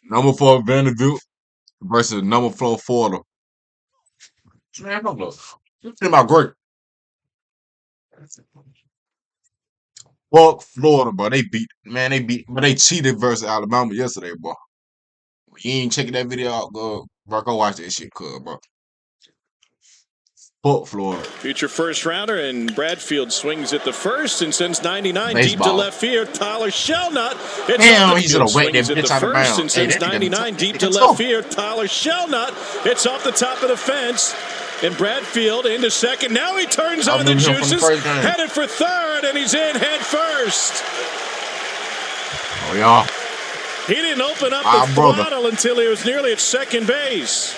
Number 4 Vanderbilt versus number 4 Florida. Man, hold up. This team out great. Fuck Florida, bro. But they cheated versus Alabama yesterday, bro. You ain't checking that video out, bro. Go watch that shit, bro. Fuck Florida. Future first rounder, and Bradfield swings at the first and sends 99 Baseball. deep to left field. Tyler Shelnut. Damn, he should have whacked that swings at bitch the out of first bounds. and sends 99 deep to left field. Tyler Shelnut. It's off the top of the fence. And Bradfield into second. Now he turns on the juices. Headed for third, and he's in head first. Oh, y'all. He didn't open up the throttle until he was nearly at second base.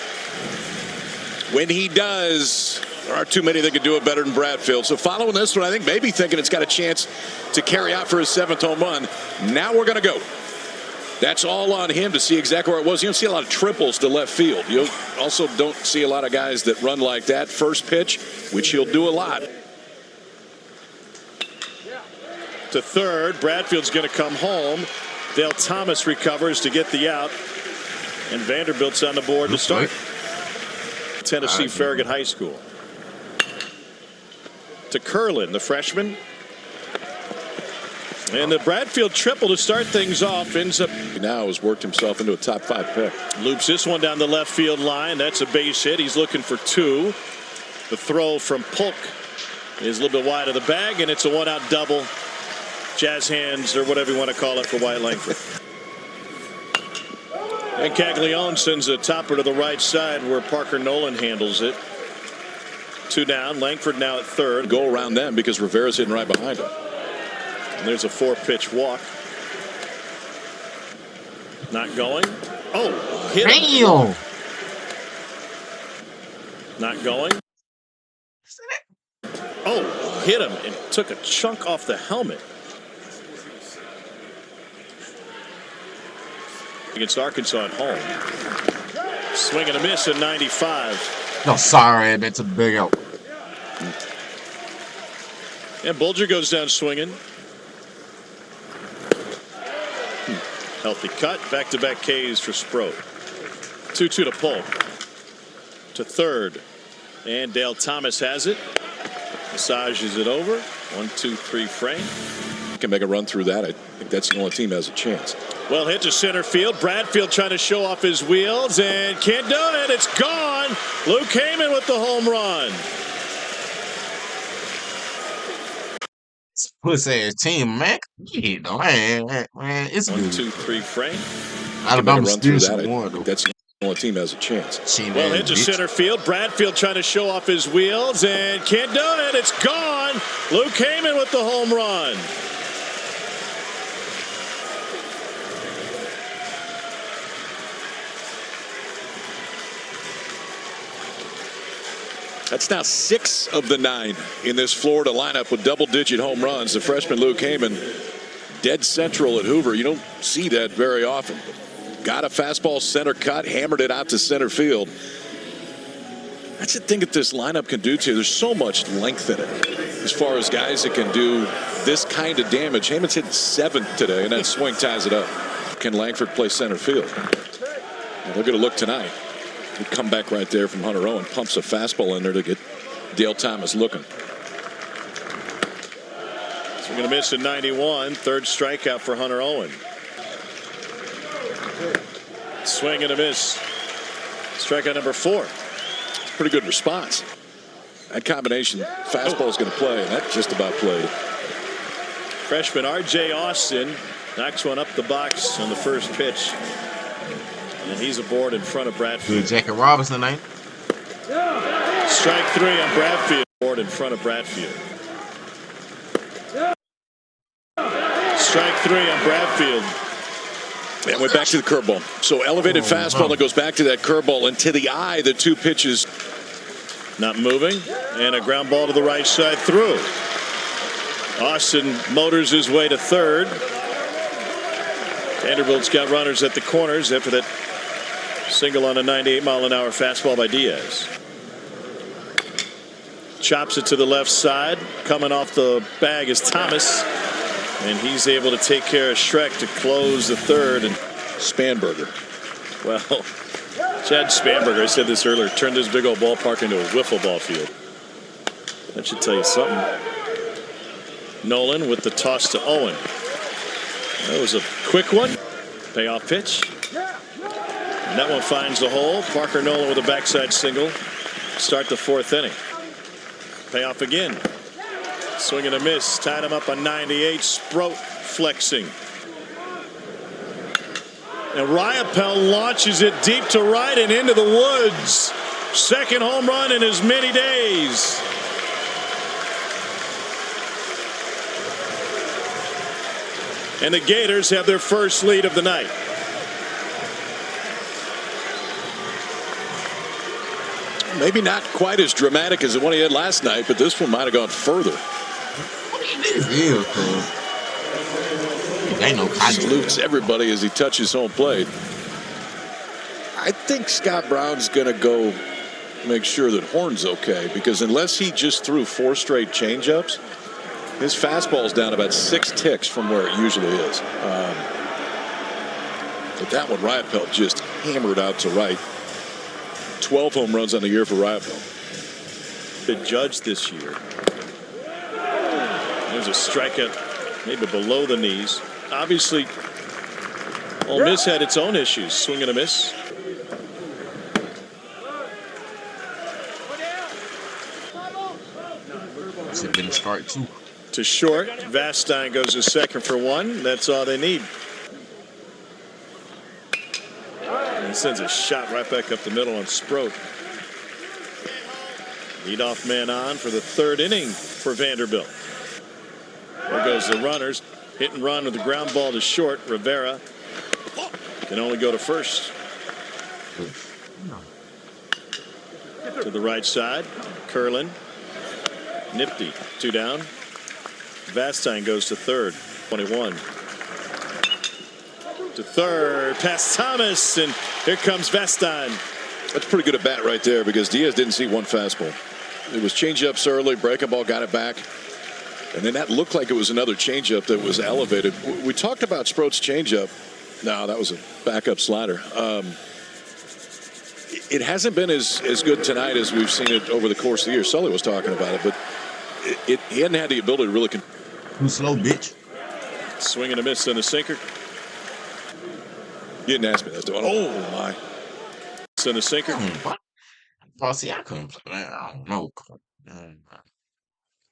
When he does, there aren't too many that can do it better than Bradfield. So following this one, I think maybe thinking it's got a chance to carry out for his 7th home run. Now we're going to go. That's all on him to see exactly where it was. You don't see a lot of triples to left field. You also don't see a lot of guys that run like that. First pitch, which he'll do a lot. To third, Bradfield's going to come home. Dale Thomas recovers to get the out. And Vanderbilt's on the board to start. Tennessee Farragut High School. To Curlin, the freshman. And the Bradfield triple to start things off ends up. Now has worked himself into a top 5 pick. Loops this one down the left field line. That's a base hit. He's looking for 2. The throw from Polk is a little bit wide of the bag, and it's a 1-out double. Jazz hands, or whatever you want to call it, for Wyatt Langford. And Caglione sends a topper to the right side where Parker Nolan handles it. 2 down. Langford now at third. Go around them because Rivera's hitting right behind him. And there's a 4-pitch walk. Not going. Oh, hit him. Not going. Oh, hit him and took a chunk off the helmet. Against Arkansas at home. Swing and a miss at 95. No, sorry, that's a big out. And Bulger goes down swinging. Healthy cut. Back-to-back Ks for Sproat. 2-2 to Polk. To third. And Dale Thomas has it. Massages it over. 1-2-3 frame. Can make a run through that. I think that's the only team that has a chance. Well hit to center field. Bradfield trying to show off his wheels and can't do it. It's gone. Luke Heyman with the home run. Pussy ass team, man. Yeah, though, man, it's 1-2-3 frame. Alabama run through that. Though. That's the only team that has a chance. Well hit to center field. Bradfield trying to show off his wheels and can't do it. It's gone. Luke Heyman with the home run. That's now 6 of the 9 in this Florida lineup with double-digit home runs. The freshman Luke Heyman, dead central at Hoover. You don't see that very often. Got a fastball center cut, hammered it out to center field. That's the thing that this lineup can do to you. There's so much length in it as far as guys that can do this kind of damage. Heyman's hit 7th today, and that swing ties it up. Can Langford play center field? Well, they're going to look tonight. He'd come back right there from Hunter Owen, pumps a fastball in there to get Dale Thomas looking. So we're going to miss at 91. Third strikeout for Hunter Owen. Swing and a miss. Strikeout number 4. Pretty good response. That combination fastball is going to play, and that just about played. Freshman R.J. Austin knocks one up the box on the first pitch. And he's aboard in front of Bradfield. Good Jackie Robinson, ain't? Strike 3 on Bradfield. Aboard in front of Bradfield. Strike 3 on Bradfield. And we're back to the curveball. So elevated fastball that goes back to that curveball, and to the eye, the 2 pitches. Not moving. And a ground ball to the right side through. Austin motors his way to third. Vanderbilt's got runners at the corners after that single on a 98-mile-an-hour fastball by Diaz. Chops it to the left side. Coming off the bag is Thomas. And he's able to take care of Schreck to close the third. And Spanberger Well, Chad Spanberger, I said this earlier, turned this big old ballpark into a wiffle ball field. That should tell you something. Nolan with the toss to Owen. That was a quick one. Payoff pitch. And that one finds the hole. Parker Nolan with a backside single. Start the fourth inning. Payoff again. Swing and a miss. Tied him up on 98. Sproat flexing. And Ryapel launches it deep to right and into the woods. Second home run in as many days. And the Gators have their first lead of the night. Maybe not quite as dramatic as the one he had last night, but this one might have gone further. Ain't no Salutes everybody as he touches home plate. I think Scott Brown's going to go make sure that Horn's okay, because unless he just threw 4 straight changeups, his fastball's down about 6 ticks from where it usually is. But that one, Ryapel just hammered out to right. 12 home runs on the year for Ryapel. The Judge this year. There's a strikeout, maybe below the knees. Obviously, Ole Miss had its own issues. Swing and a miss. Should have been a start too. To short. Vastine goes to second for 1. That's all they need. And he sends a shot right back up the middle on Sproat. Leadoff man on for the 3rd inning for Vanderbilt. There goes the runners. Hit and run with the ground ball to short. Rivera can only go to first. To the right side. Curlin. Nifty. 2 down. Vastine goes to third. 21. To third. Past Thomas. And here comes Vastine. That's pretty good at bat right there, because Diaz didn't see one fastball. It was changeups early. Breaking ball got it back. And then that looked like it was another changeup that was elevated. We talked about Sproat's changeup. No, that was a backup slider. It hasn't been as good tonight as we've seen it over the course of the year. Sully was talking about it, but he hadn't had the ability to really. Too slow, bitch. Swing and a miss and a sinker. You didn't ask me that, though. Oh, my. And a sinker. What? Oh, see, I couldn't play. Man, I don't know.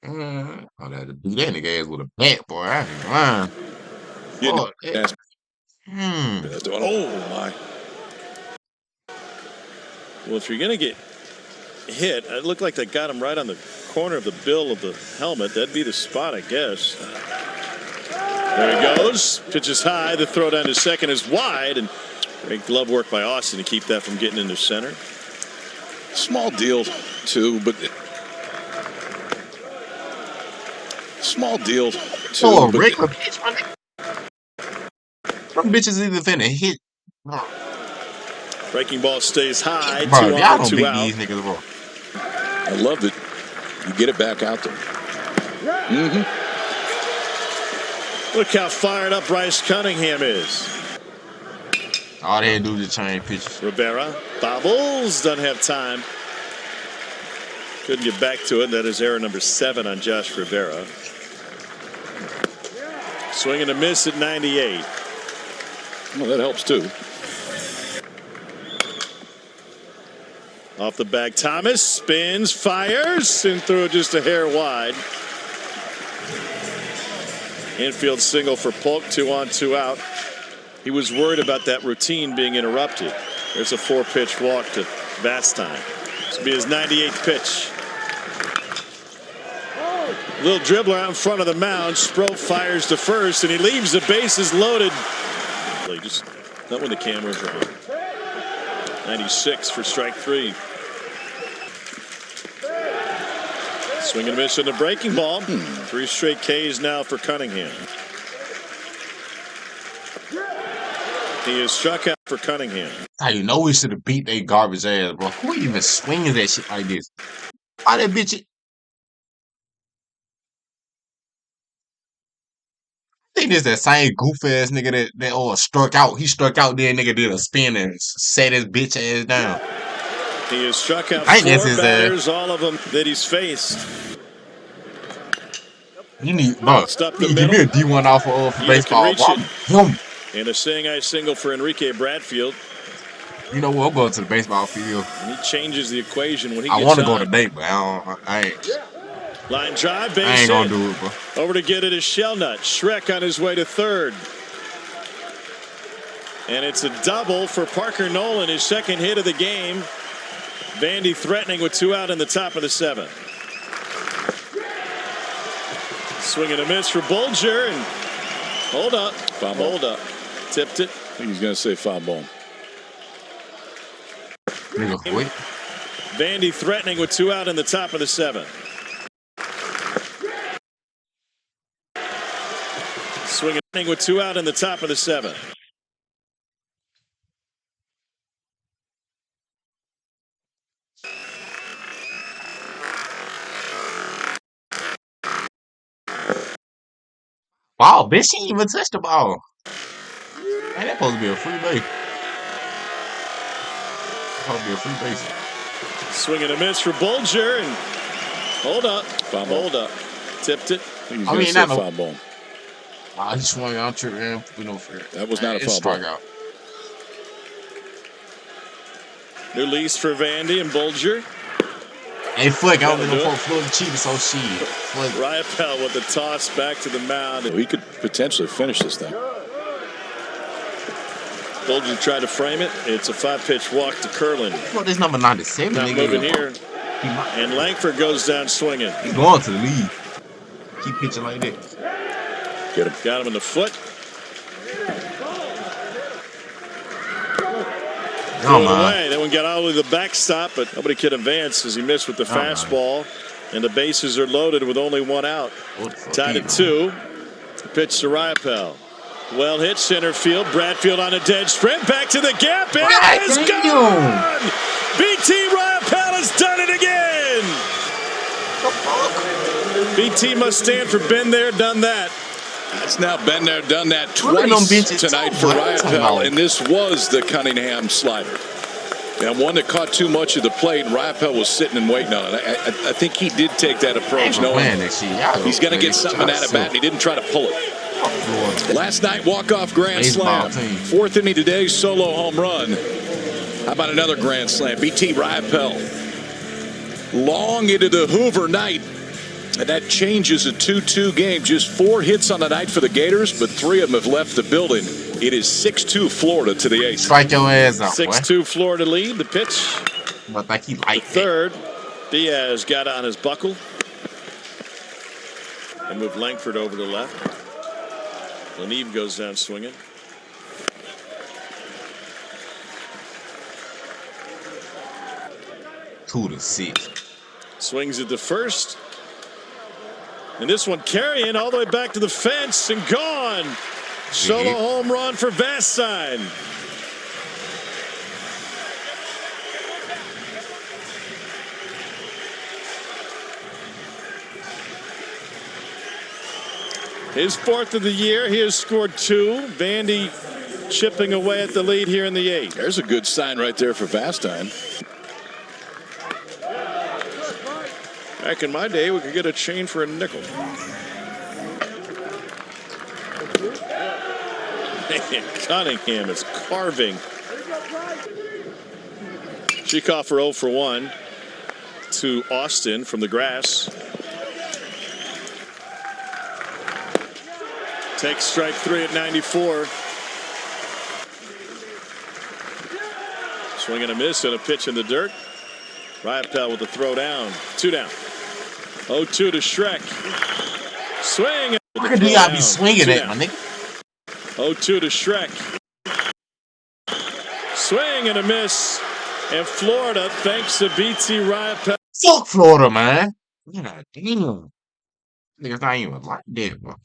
I'd have to beat that nigga ass with a bat, boy. I ain't lying. You Oh, didn't ask me that, though. Oh, my. Well, if you're going to get hit, it looked like they got him right on the corner of the bill of the helmet. That'd be the spot, I guess. There he goes. Pitches high. The throw down to second is wide. And great glove work by Austin to keep that from getting into center. Small deal, too, but. Small deal, too. Oh, a regular bitch, my nigga. Some bitches either finna hit. Breaking ball stays high. Bro, 2 y'all on, don't 2 beat out. these niggas, bro. I love that you get it back out there. Look how fired up Bryce Cunningham is. All they had to do was change pitches. Rivera bobbles, doesn't have time. Couldn't get back to it. That is error number 7 on Josh Rivera. Swing and a miss at 98. Well, that helps too. Off the bag, Thomas spins, fires, and threw it just a hair wide. Infield single for Polk, 2 on, 2 out. He was worried about that routine being interrupted. There's a 4-pitch walk to Vastine. This will be his 98th pitch. Little dribbler out in front of the mound. Sproat fires to first, and he leaves the bases loaded. Just not when the camera's on. 96 for strike 3. Swing and miss on the breaking ball. 3 straight Ks now for Cunningham. He is struck out for Cunningham. How you know we should have beat they garbage ass, bro? Who even swings that shit like this? Why that bitch? think this that same goof ass nigga that struck out. He struck out, then nigga did a spin and sat his bitch ass down. He has struck out I think that's 4 his batters, all of them that he's faced. You need, bro. Stop You the give me middle. a D1 off for Can baseball. reach Bro. it. Him. And a seeing eye single for Enrique Bradfield. You know what? I'm going to the baseball field. And he changes the equation when he I gets want to on. go today, but I ain't. Line drive, base I ain't gonna hit. do it, bro. Over to get it is Shelnut. Shrek on his way to third. And it's a double for Parker Nolan, his second hit of the game. Vandy threatening with 2 out in the top of the 7th. Swing and a miss for Bulger, and hold up. Hold up. Tipped it. I think he's going to say foul ball. Nigga, wait. Vandy threatening with 2 out in the top of the 7th. Swinging with 2 out in the top of the 7th. Wow, bitch, she ain't even touched the ball. Man, that supposed to be a free base. Supposed to be a free base. Swing and a miss for Bulger, and hold up. Hold up. Tipped it. I think he's going to say foul ball. He swung out your man. That was not a foul ball. Out. New lease for Vandy and Bulger. Hey, Flick, I don't think no Flick cheated, so she. Riopelle with the toss back to the mound. He could potentially finish this thing. Bulger tried to frame it. It's a 5-pitch walk to Curlin. Well, this number 97. Not moving here. And Langford goes down swinging. He's going to the lead. Keep pitching like that. Get him. Got him in the foot. Threw it away. That one got all the way to the backstop, but nobody could advance as he missed with the fastball. And the bases are loaded with only 1 out. Tied at 2. Pitch to Riopelle. Well hit center field. Bradfield on a dead sprint. Back to the gap. And it is gone! BT Riopelle has done it again! BT must stand for been there, done that. That's now been there, done that twice tonight for Riopelle, and this was the Cunningham slider. And one that caught too much of the plate, and Riopelle was sitting and waiting on it. I think he did take that approach, knowing he's going to get something out of bat, and he didn't try to pull it. Last night, walk-off grand slam. 4th inning today, solo home run. How about another grand slam? BT Riopelle. Long into the Hoover night. And that changes a 2-2 game. Just 4 hits on the night for the Gators, but 3 of them have left the building. It is 6-2 Florida to the 8th. Strike your ass out. 6-2 Florida lead. The pitch. But like he liked third. Diaz got on his buckle. And moved Langford over to left. Leneve goes down swinging. Two to 6. Swings at the first. And this one carrying all the way back to the fence and gone. Solo home run for Vastine. His 4th of the year. He has scored 2. Vandy chipping away at the lead here in the 8th. There's a good sign right there for Vastine. Back in my day, we could get a chain for a nickel. Cunningham is carving. Sheikoff for 0 for 1 to Austin from the grass. Takes strike 3 at 94. Swing and a miss and a pitch in the dirt. Riopelle with the throw down. 2 down. 0-2 to Shrek. Swing. Where do y'all be swinging at, my nigga? 0-2 to Shrek. Swing and a miss. And Florida, thanks to BT Riopelle. Fuck Florida, man. God damn. Niggas not even like that, bro.